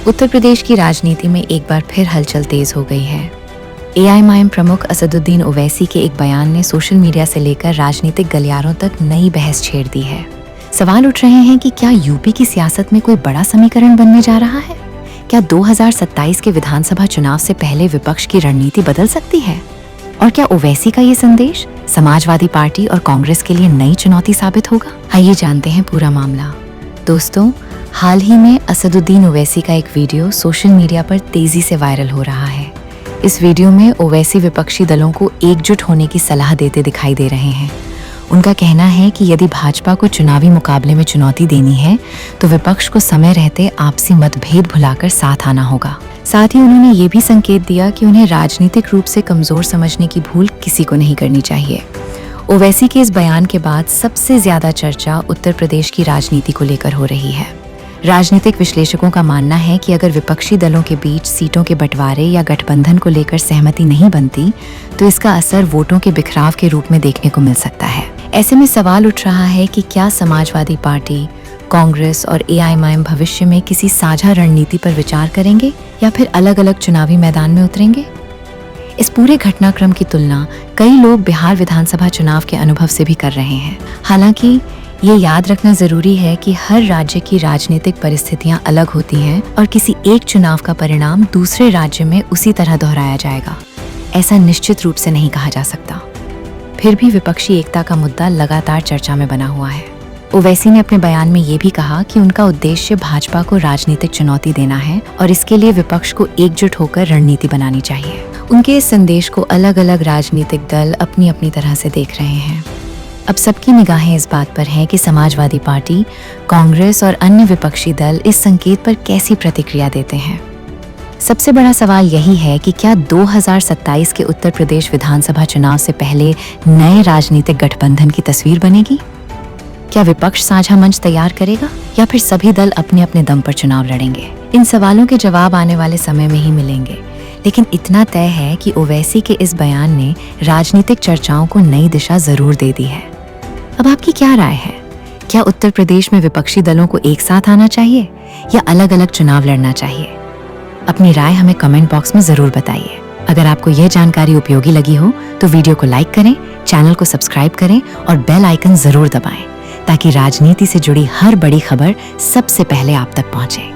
उत्तर प्रदेश की राजनीति में एक बार फिर हलचल तेज हो गई है। एआईएमआईएम प्रमुख असदुद्दीन ओवैसी के एक बयान ने सोशल मीडिया से लेकर राजनीतिक गलियारों तक नई बहस छेड़ दी है। सवाल उठ रहे हैं कि क्या यूपी की सियासत में कोई बड़ा समीकरण बनने जा रहा है? क्या 2027 के विधानसभा चुनाव से पहले विपक्ष की रणनीति बदल सकती है? और क्या ओवैसी का ये संदेश समाजवादी पार्टी और कांग्रेस के लिए नई चुनौती साबित होगा? आइए जानते हैं पूरा मामला। दोस्तों, हाल ही में असदुद्दीन ओवैसी का एक वीडियो सोशल मीडिया पर तेजी से वायरल हो रहा है। इस वीडियो में ओवैसी विपक्षी दलों को एकजुट होने की सलाह देते दिखाई दे रहे हैं। उनका कहना है कि यदि भाजपा को चुनावी मुकाबले में चुनौती देनी है तो विपक्ष को समय रहते आपसी मतभेद भुलाकर साथ आना होगा। साथ ही उन्होंने ये भी संकेत दिया कि उन्हें राजनीतिक रूप से कमजोर समझने की भूल किसी को नहीं करनी चाहिए। ओवैसी के इस बयान के बाद सबसे ज्यादा चर्चा उत्तर प्रदेश की राजनीति को लेकर हो रही है। राजनीतिक विश्लेषकों का मानना है कि अगर विपक्षी दलों के बीच सीटों के बंटवारे या गठबंधन को लेकर सहमति नहीं बनती तो इसका असर वोटों के बिखराव के रूप में देखने को मिल सकता है। ऐसे में सवाल उठ रहा है कि क्या समाजवादी पार्टी, कांग्रेस और एआईएमआईएम भविष्य में किसी साझा रणनीति पर विचार करेंगे या फिर अलग अलग चुनावी मैदान में उतरेंगे? इस पूरे घटनाक्रम की तुलना कई लोग बिहार विधानसभा चुनाव के अनुभव से भी कर रहे हैं। हालांकि ये याद रखना जरूरी है कि हर राज्य की राजनीतिक परिस्थितियां अलग होती हैं और किसी एक चुनाव का परिणाम दूसरे राज्य में उसी तरह दोहराया जाएगा, ऐसा निश्चित रूप से नहीं कहा जा सकता। फिर भी विपक्षी एकता का मुद्दा लगातार चर्चा में बना हुआ है। ओवैसी ने अपने बयान में ये भी कहा कि उनका उद्देश्य भाजपा को राजनीतिक चुनौती देना है और इसके लिए विपक्ष को एकजुट होकर रणनीति बनानी चाहिए। उनके इस संदेश को अलग अलग राजनीतिक दल अपनी अपनी तरह से देख रहे हैं। अब सबकी निगाहें इस बात पर हैं कि समाजवादी पार्टी, कांग्रेस और अन्य विपक्षी दल इस संकेत पर कैसी प्रतिक्रिया देते हैं। सबसे बड़ा सवाल यही है कि क्या 2027 के उत्तर प्रदेश विधानसभा चुनाव से पहले नए राजनीतिक गठबंधन की तस्वीर बनेगी? क्या विपक्ष साझा मंच तैयार करेगा या फिर सभी दल अपने अपने दम पर चुनाव लड़ेंगे? इन सवालों के जवाब आने वाले समय में ही मिलेंगे, लेकिन इतना तय है कि ओवैसी के इस बयान ने राजनीतिक चर्चाओं को नई दिशा जरूर दे दी है। अब आपकी क्या राय है? क्या उत्तर प्रदेश में विपक्षी दलों को एक साथ आना चाहिए या अलग अलग चुनाव लड़ना चाहिए? अपनी राय हमें कमेंट बॉक्स में जरूर बताइए। अगर आपको यह जानकारी उपयोगी लगी हो तो वीडियो को लाइक करें, चैनल को सब्सक्राइब करें और बेल आइकन जरूर दबाएं ताकि राजनीति से जुड़ी हर बड़ी खबर सबसे पहले आप तक पहुंचे।